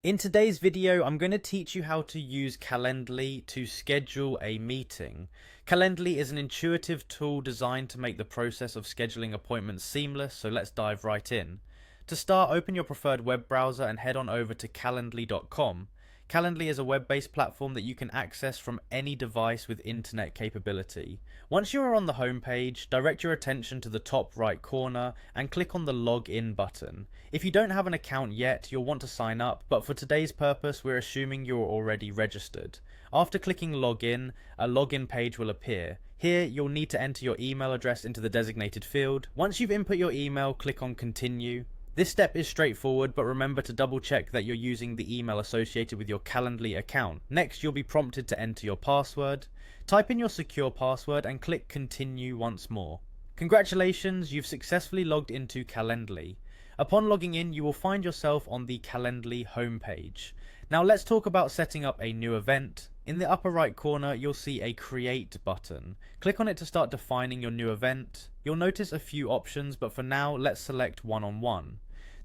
In today's video, I'm going to teach you how to use Calendly to schedule a meeting. Calendly is an intuitive tool designed to make the process of scheduling appointments seamless, so let's dive right in. To start, open your preferred web browser and head on over to calendly.com. Calendly is a web-based platform that you can access from any device with internet capability. Once you are on the home page, direct your attention to the top right corner and click on the login button. If you don't have an account yet, you'll want to sign up, but for today's purpose, we're assuming you're already registered. After clicking login, a login page will appear. Here, you'll need to enter your email address into the designated field. Once you've input your email, click on continue. This step is straightforward, but remember to double check that you're using the email associated with your Calendly account. Next, you'll be prompted to enter your password. Type in your secure password and click continue once more. Congratulations, you've successfully logged into Calendly. Upon logging in, you will find yourself on the Calendly homepage. Now let's talk about setting up a new event. In the upper right corner, you'll see a Create button. Click on it to start defining your new event. You'll notice a few options, but for now, let's select one-on-one.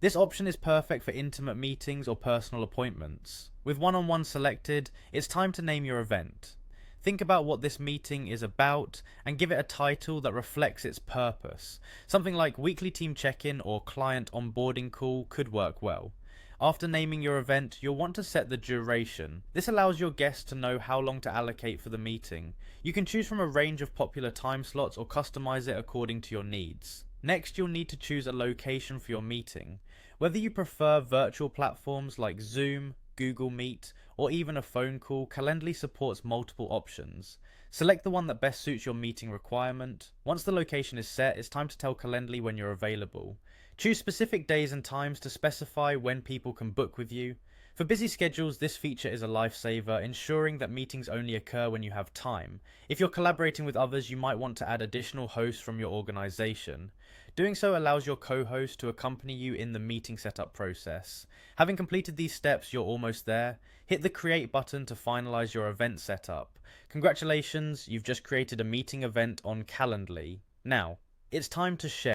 This option is perfect for intimate meetings or personal appointments. With one-on-one selected, it's time to name your event. Think about what this meeting is about and give it a title that reflects its purpose. Something like weekly team check-in or client onboarding call could work well. After naming your event, you'll want to set the duration. This allows your guests to know how long to allocate for the meeting. You can choose from a range of popular time slots or customize it according to your needs. Next, you'll need to choose a location for your meeting. Whether you prefer virtual platforms like Zoom, Google Meet, or even a phone call, Calendly supports multiple options. Select the one that best suits your meeting requirement. Once the location is set, it's time to tell Calendly when you're available. Choose specific days and times to specify when people can book with you. For busy schedules, this feature is a lifesaver, ensuring that meetings only occur when you have time. If you're collaborating with others, you might want to add additional hosts from your organization. Doing so allows your co-host to accompany you in the meeting setup process. Having completed these steps, you're almost there. Hit the Create button to finalize your event setup. Congratulations, you've just created a meeting event on Calendly. Now, it's time to share.